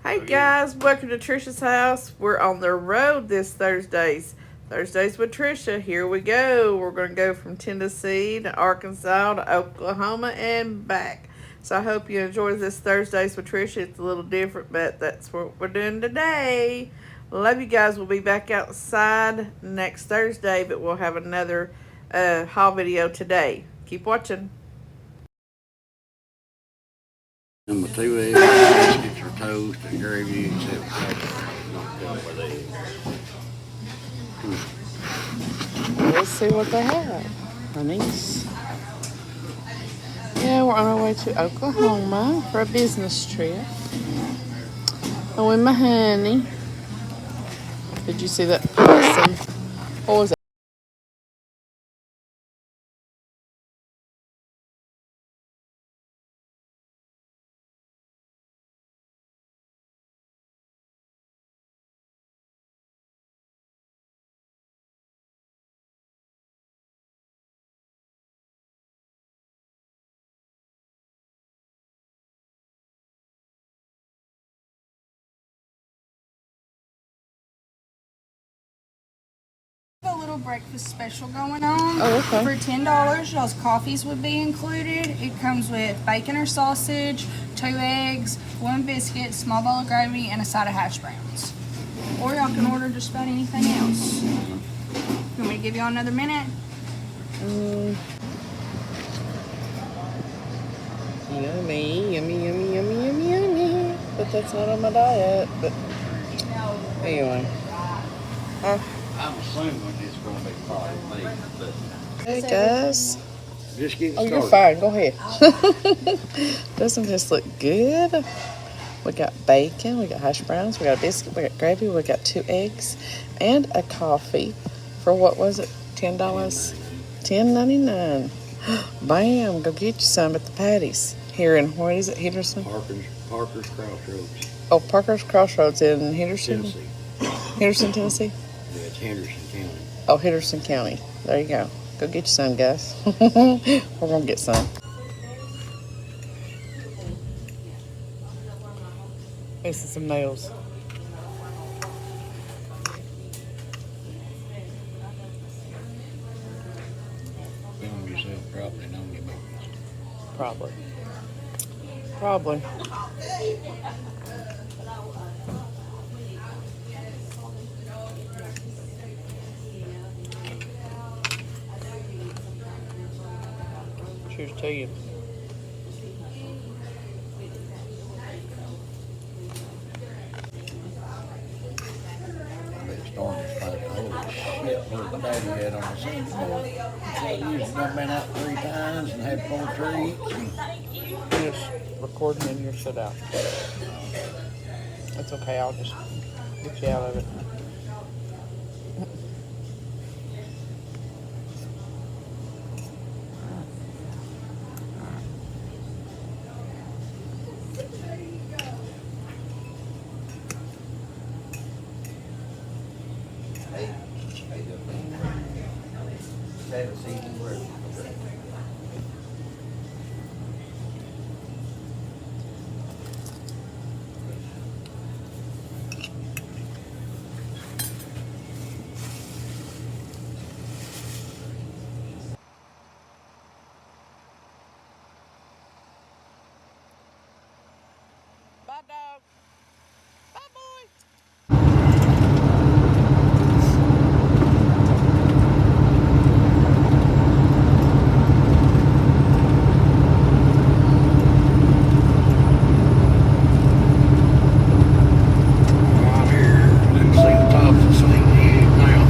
Hey guys, welcome to Trisha's house. We're on the road this Thursdays. Thursdays with Trisha. Here we go. We're going to go from Tennessee to Arkansas to Oklahoma and back. So I hope you enjoy this Thursdays with Trisha. It's a little different, but that's what we're doing today. Love you guys. We'll be back outside next Thursday, but we'll have another haul video today. Keep watching. Number 2 eggs, biscuits or toast and gravy, except Let's see what they have. Honeys. Yeah, we're on our way to Oklahoma for a business trip. And with my honey. Did you see that possum? What was that? A little breakfast special going on. Oh, okay. For $10, y'all's coffees would be included. It comes with bacon or sausage, 2 eggs, 1 biscuit, small bowl of gravy, and a side of hash browns. Or y'all can order just about anything else. You want me to give y'all another minute? Yummy, yummy, yummy, yummy, yummy, yummy. But that's not on my diet. But anyway. I'm assuming it's going to be part of me, but Hey guys. just getting Oh, started. you're fine. Go ahead. Doesn't this look good? We got bacon, we got hash browns, we got a biscuit, we got gravy, we got 2 eggs, and a coffee for what was it? $10? $10.99. Bam! Go get you some at the Patties here in what is it? Henderson? Parker's Crossroads, Oh, Parker's Crossroads in Henderson, Tennessee. Henderson, Tennessee. Yeah, it's Henderson County. Oh, Henderson County. There you go. Go get you some, guys. We're gonna get some. This is some nails. Film yourself dropping on your baby. Probably. Probably. Cheers to you. But Storm's like, holy shit, where's the daddy at on the Sunday morning? He's done been out 3 times and had 4 treats. Just recording and you're shut out. It's okay. I'll just get you out of it. Bye, dog. Bye, boy. I'm here. Let's see the tops of St. Hugh now.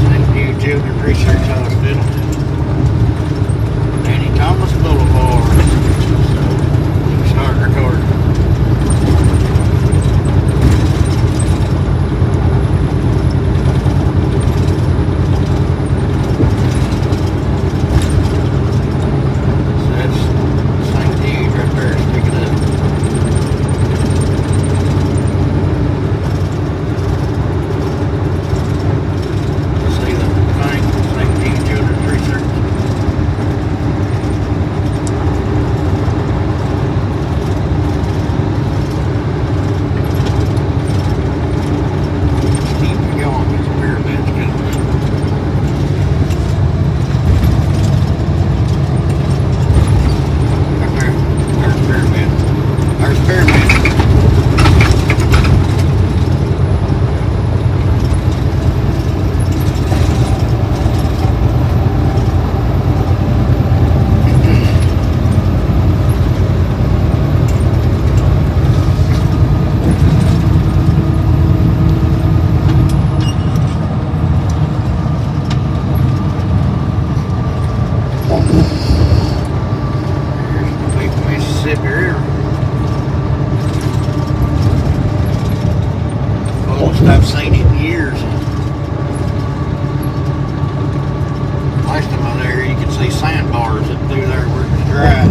St. Hugh Children's Research Hospital. Danny Thomas Boulevard. So, we can start recording. So that's St. Hugh right there sticking up. See the thing, St. Hugh through there where it's dry.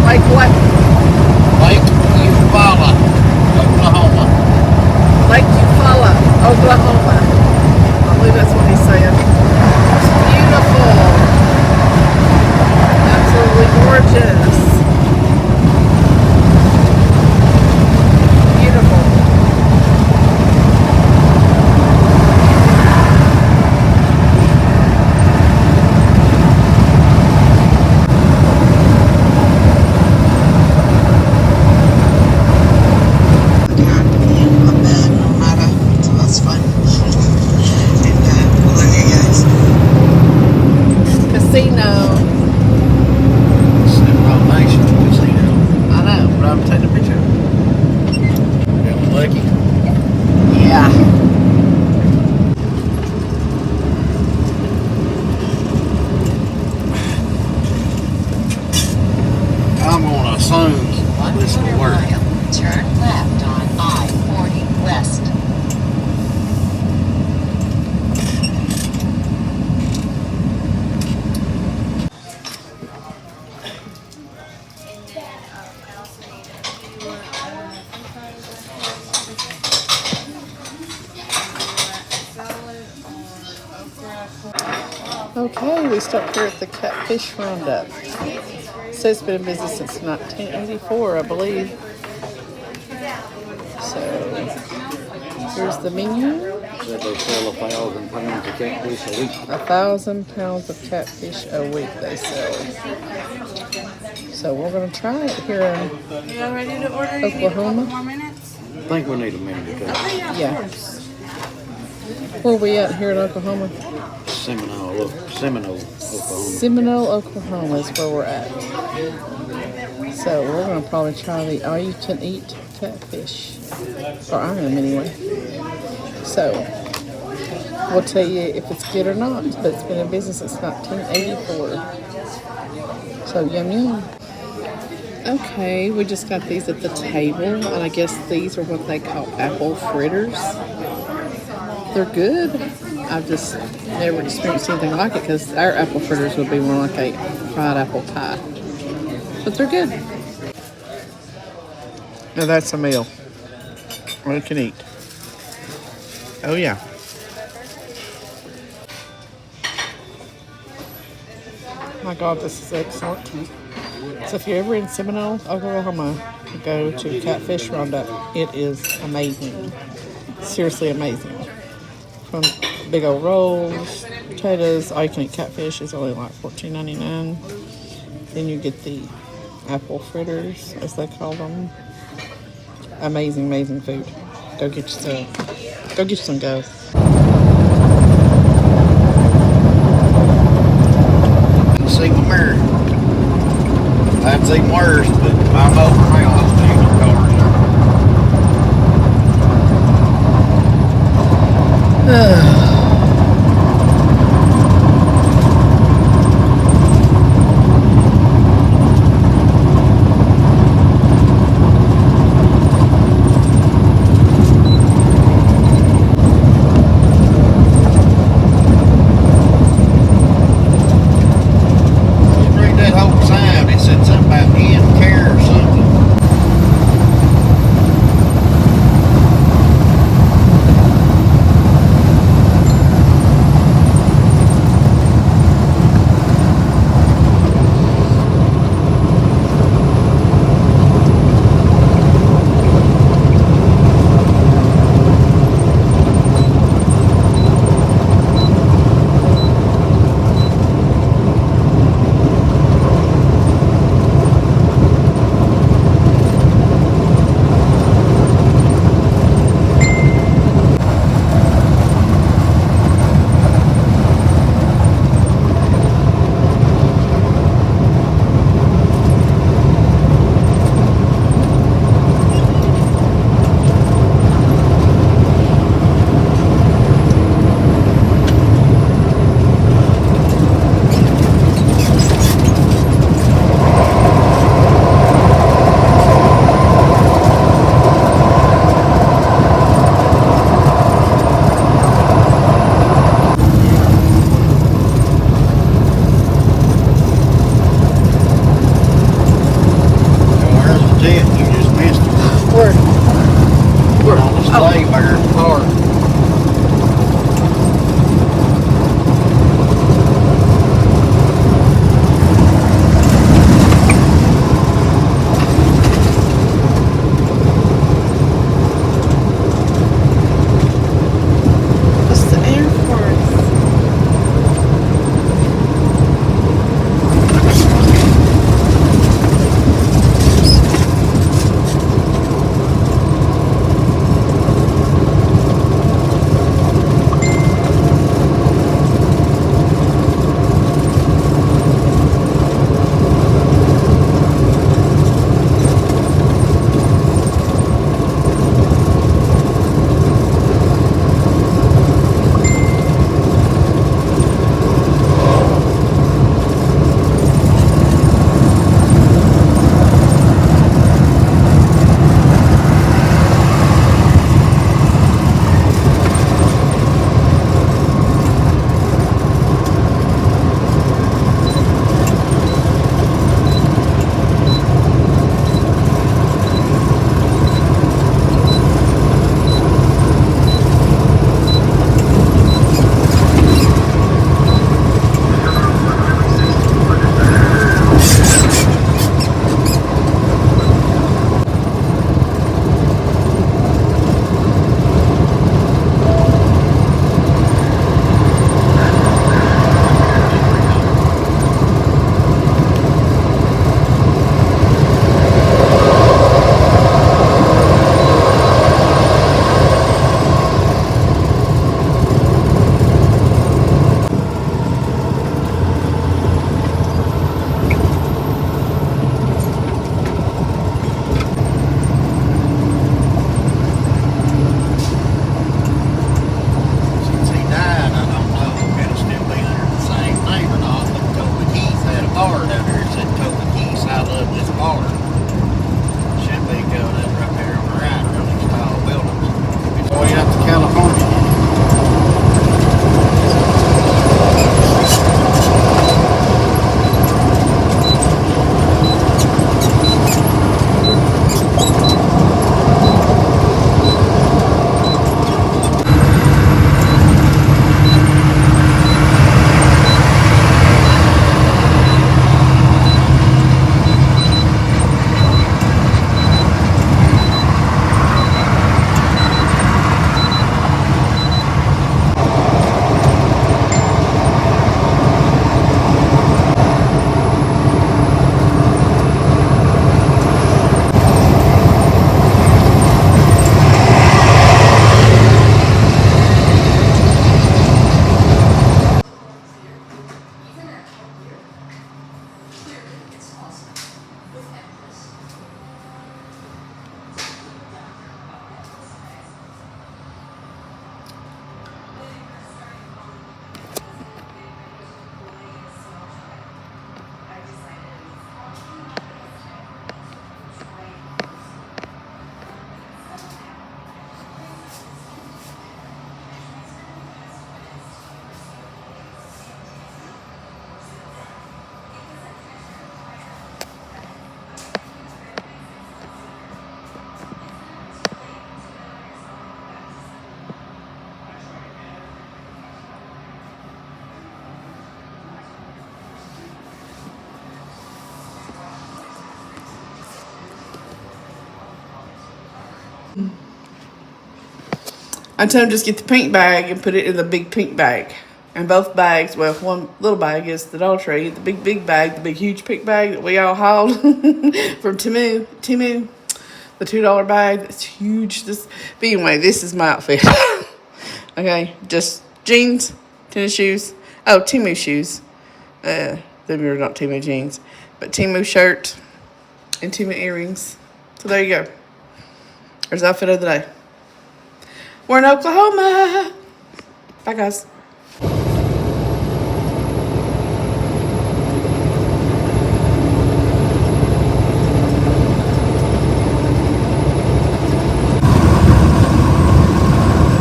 Like what? Lake Eufaula, Oklahoma. Lake Eufaula, Oklahoma. I believe that's what he's saying. It's beautiful. Absolutely gorgeous. Beautiful. Casino. Seminole National Casino. I know, but I'm taking a picture. Feeling lucky. Yeah. I'm gonna assume this will work. Turn left on I-40 West. Okay, we stopped here at the Catfish Roundup. It says it's been in business since 1984, I believe. So, here's the menu. Said they sell 1,000 pounds of catfish a week. 1,000 pounds of catfish a week they sell. So we're gonna try it here in Y'all ready to order? Oklahoma. More minutes? I think we need a minute or two. Yeah. Where we at here in Oklahoma? Seminole, Oklahoma. Seminole, Oklahoma is where we're at. So we're gonna probably try the all-you-can-eat catfish, or I am anyway. So we'll tell you if it's good or not. But it's been in business since 1984. So yum yum. Okay, we just got these at the table, and I guess these are what they call apple fritters. They're good. I've just never experienced anything like it because our apple fritters would be more like a fried apple pie. But they're good. Now that's a meal. You can eat. Oh yeah. My God, this is excellent. So if you're ever in Seminole, Oklahoma, go to Catfish Roundup. It is amazing. Seriously amazing. From big old rolls, potatoes, all you can eat catfish is only like $14.99. Then you get the apple fritters, as they call them. Amazing, amazing food. Go get you some. Go get you some, guys. Single mirror. That's even worse, but I'm over now. Those diesel cars. Read that whole sign. It said something about in care or something. I told him just get the pink bag and put it in the big pink bag. And both bags, well, one little bag is the Dollar Tree. The big bag, the big huge pink bag that we all hauled from Timu, the $2 bag. That's huge. But anyway, this is my outfit. Okay, just jeans, tennis shoes. Oh, Timu shoes. Them are not Timu jeans, but Timu shirt and Timu earrings. So there you go. There's the outfit of the day. We're in Oklahoma. Bye, guys.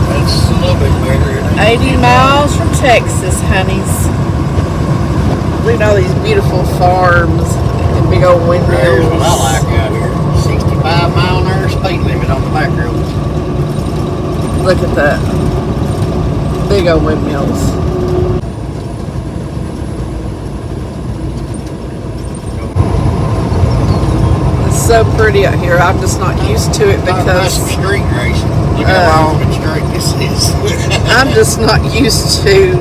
That's a little bit better. 80 miles from Texas, honeys. Look at all these beautiful farms and big old Here's windmills. what I like out here. 65 mile an hour speed limit on the back road. Look at that. Big old windmills. It's so pretty out here. I'm just not used to it That's because street racing. Look how long and straight this is. I'm just not used to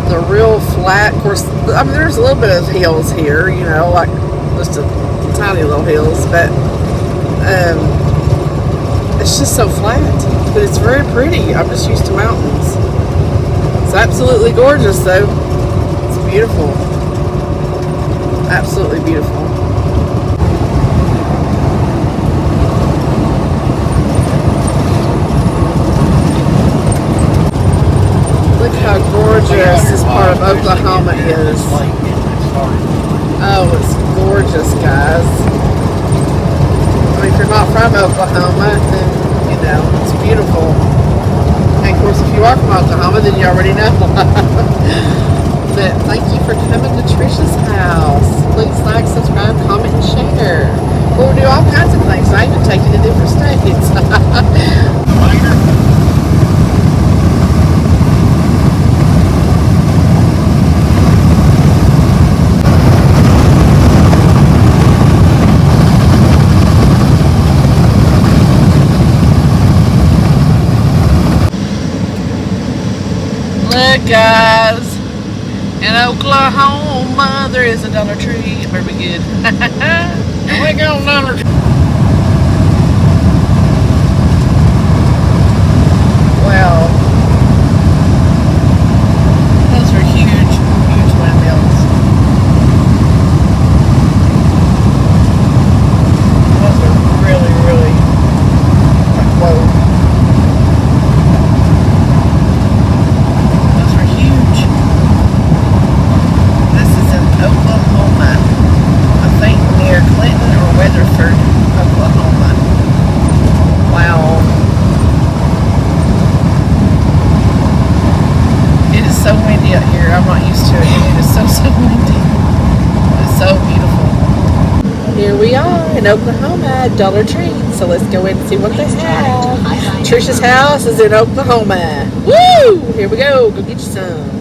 the real flat. Of course, I mean, there's a little bit of hills here, you know, like just a tiny little hills, but it's just so flat. But it's very pretty. I'm just used to mountains. It's absolutely gorgeous, though. It's beautiful. Absolutely beautiful. Look how gorgeous this part of Oklahoma is. Oh, it's gorgeous, guys. I mean, if you're not from Oklahoma, then, you know, it's beautiful. And, of course, if you are from Oklahoma, then you already know. But thank you for coming to Trisha's house. Please like, subscribe, comment, and share. We'll do all kinds of things. I even take you to different states. Look, guys, in Oklahoma there is a Dollar Tree. It better be good. We go Dollar Tree. Well, those are huge, huge windmills. Those are really, really like, whoa. Oklahoma, I think near Clinton or Weatherford, Oklahoma. Wow. It is so windy out here. I'm not used to it. It is so windy. It's so beautiful. Here we are in Oklahoma, Dollar Tree. So let's go in and see what they have. Trisha's house is in Oklahoma. Woo! Here we go. Go get you some.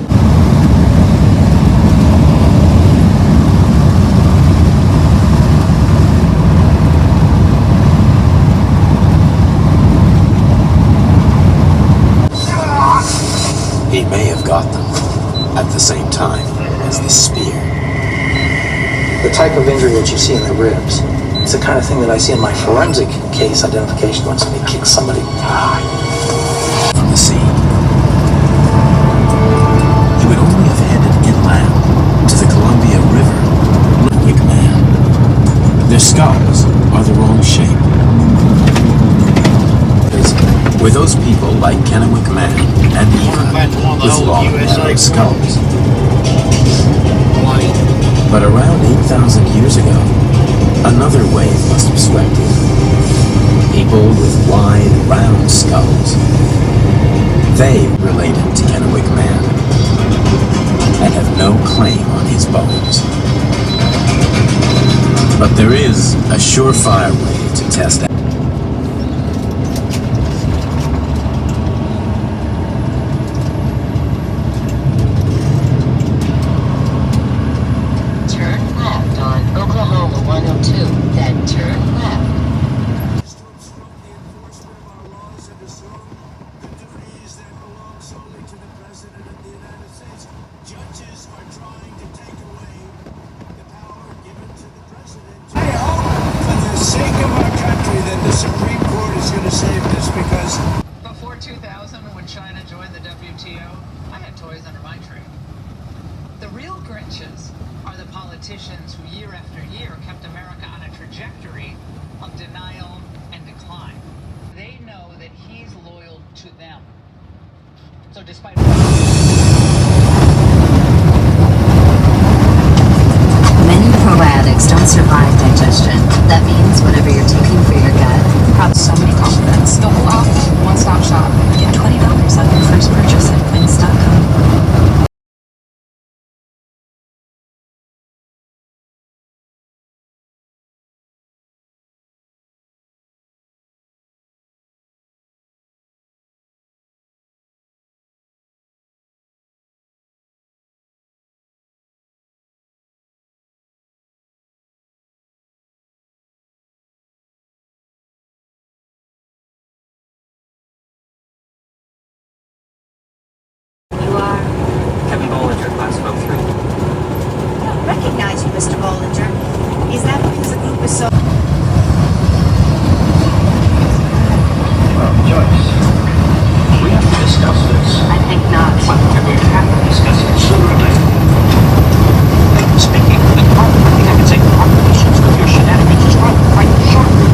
He may have got them at the same time as the spear. The type of injury that you see in the ribs, it's the kind of thing that I see in my forensic case identification when somebody kicks somebody From the sea. He would only have headed inland to the Columbia River, Ludwig man. Their skulls are the wrong shape. Were those people like Kennewick Man and even with long narrow skulls? But around 8,000 years ago, another wave must have swept in. People with wide, round skulls. They related to Kennewick Man and have no claim on his bones. But there is a surefire way to test out. Oklahoma 102, then turn left. President of the United States. Judges are trying to take away the power given to the president. For the sake of our country, that the Supreme Court is going to save this because before 2000, when China joined the WTO, I had toys under my tree. The real Grinches are the politicians who year after year kept America on a trajectory of denial and decline. They know that he's loyal to them. So despite many probiotics don't survive digestion. That means whatever you're taking for your gut, have so many compliments. The whole outfit, one-stop shop. Get $20 off your first purchase at quince.com. Recognize you, Mr. Bollinger. Is that because the group is so... Well, Joyce, we have to discuss this. I think not. Well, we have to discuss it sooner or later. Speaking of the department, I think I can take operations with your shenanigans as well, quite shortly.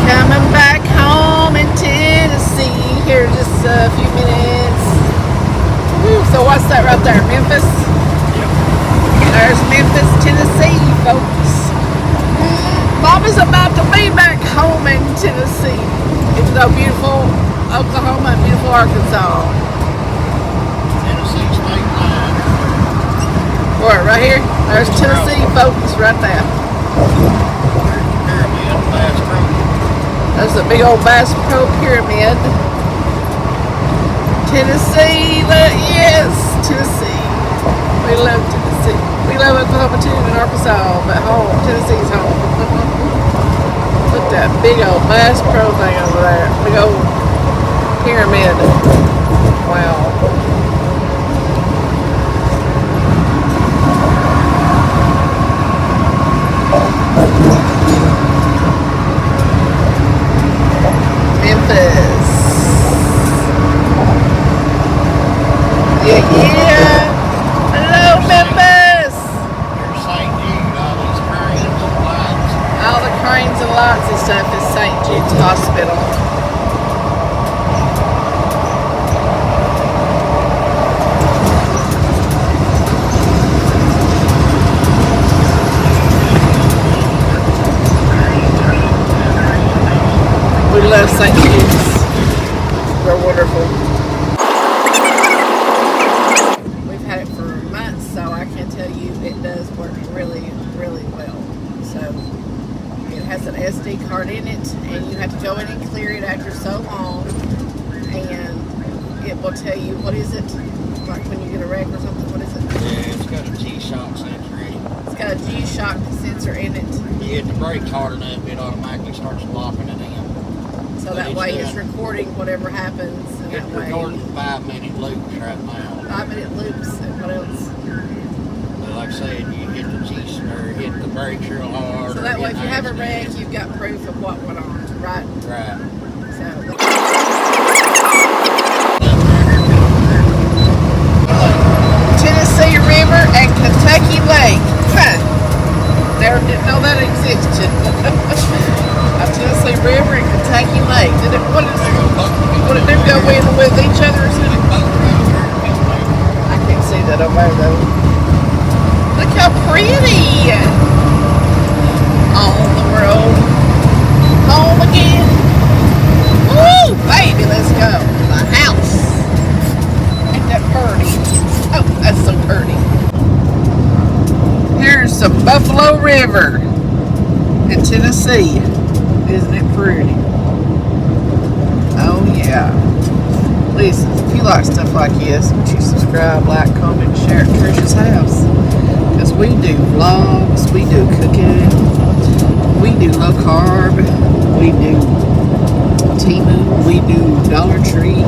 Coming back home in Tennessee here in just a few minutes. Woo, so what's that right there? Memphis? There's Memphis, Tennessee, folks. Mama's about to be back home in Tennessee. Even though beautiful Oklahoma and beautiful Arkansas. Tennessee state line. Where, right here? There's Tennessee, folks, right there. Pyramid, Bass Pro. There's a big old Bass Pro Pyramid. Tennessee, yes, Tennessee. We love Tennessee. We love Oklahoma too and Arkansas, but home, Tennessee's home. Look at that big old Bass Pro thing over there. Big old pyramid. Wow. Memphis. Yeah. Hello, Memphis. Here's St. Jude, all these cranes and lights. All the cranes and lights and stuff is St. Jude's Hospital. We love St. Jude's. They're wonderful. We've had it for months, so I can tell you it does work really, really well. So it has an SD card in it, and you have to go in and clear it after so long, and it will tell you, what is it? Like when you get a wreck or something, what is it? Yeah, it's got a G-Shock sensor in it. It's got a G-Shock sensor in it. You hit the brakes hard enough, it automatically starts locking it in. So that way it's recording whatever happens. And It's that way, recording 5-minute loops right now. 5-minute loops, and what else? But like I said, you hit the G or hit the brakes real hard. So that way if you have a wreck, you've got proof of what went on, right? Right. So Tennessee River. next to Tennessee River and Kentucky Lake. What did they go in with each other? I can't see that over there though. Look how pretty! On the road, home again. Woo, baby, let's go to the house. Ain't that pretty? Oh, that's so pretty. Here's the Buffalo River in Tennessee. Isn't it pretty? Oh yeah. Listen, if you like stuff like this, would you subscribe, like, comment, and share at Trisha's house? Because we do vlogs, we do cooking, we do low carb, we do Temu, we do Dollar Tree,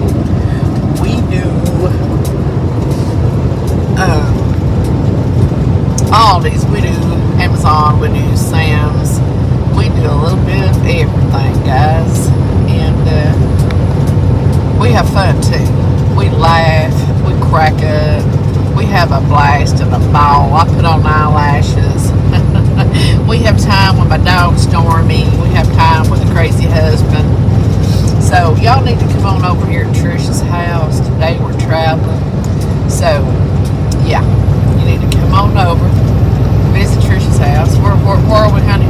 we do Aldi's, we do Amazon, we do Sam's, we do a little bit of everything, guys, and we have fun too. We laugh, we crack up, we have a blast and a ball. I put on eyelashes. We have time with my dog Stormy. We have time with a crazy husband. So y'all need to come on over here at Trisha's house. Today we're traveling. So yeah, you need to come on over, visit Trisha's house. Where are we, honey?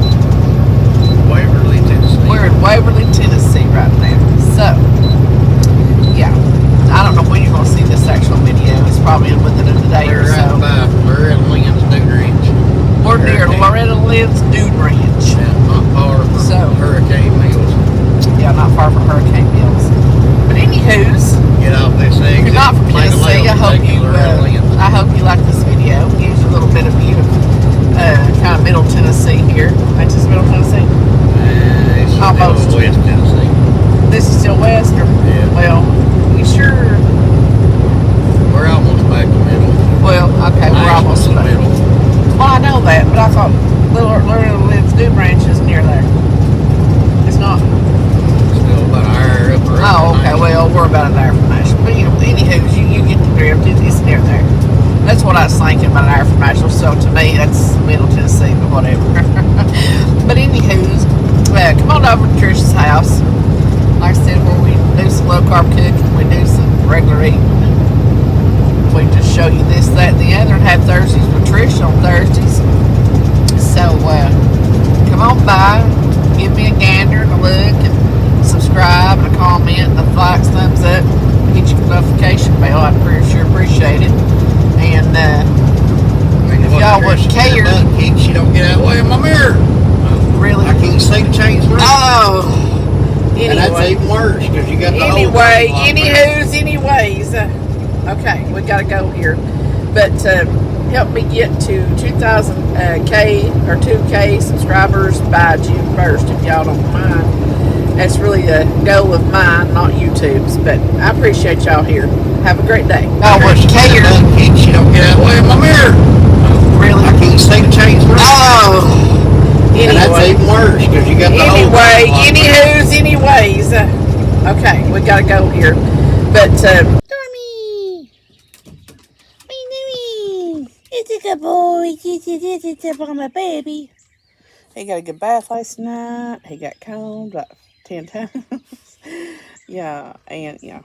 Waverly, Tennessee. We're in Waverly, Tennessee right now. So yeah, I don't know when you're going to see this actual video. It's probably within a day or so. We're at Lynn's Dude Ranch. We're near Loretta Lynn's Dude Ranch. Yeah, not far from Hurricane Mills. Yeah, not far from Hurricane Mills. But anywho's, Get off this exit. if you're not from take a Tennessee, left, I hope you like this video. It gives you a little bit of view of kind of middle Tennessee here. Ain't this middle Tennessee? It's Almost. still West Tennessee. This is still west, or Yeah. well, you sure? We're almost back to middle. Well, okay, we're almost to back. middle. Well, I know that, but I thought Loretta Lynn's Dude Ranch is near there. It's not. Still about an hour up or Oh, okay. Well, we're about an hour from Nashville. But anywho, you get the drift. It's near there. That's what I was thinking, about an hour from Nashville. So to me, that's Middle Tennessee, but whatever. But anywho, come on over to Trisha's house. Like I said, where we do some low carb cooking, we do some regular eating. We just show you this, that, and the other, and have Thursdays with Trisha on Thursdays. So come on by, give me a gander and a look, and subscribe and a comment and a likes, thumbs up, hit your notification bell. I'd pretty sure appreciate it. And if y'all would care, She don't get out of the way of my mirror. really, I can't see the chains. oh. And that's Anyway, even worse because you got the whole anyway, thing locked up. anyways. Okay, we gotta go here, but help me get to 2,000 K or 2K subscribers by June 1st, if y'all don't mind. That's really a goal of mine, not YouTube's. But I appreciate y'all here. Have a great day. Oh, well, she can't she don't get out of the way of my mirror. Really? I can't see the chains. Oh. And that's Anyway, even worse because you got the whole thing locked up. anyways. Okay, we gotta go here, but. Stormy! What are you doing? It's a good boy. It's a my baby. He got a good bath last night. He got combed like 10 times. Yeah, and yeah.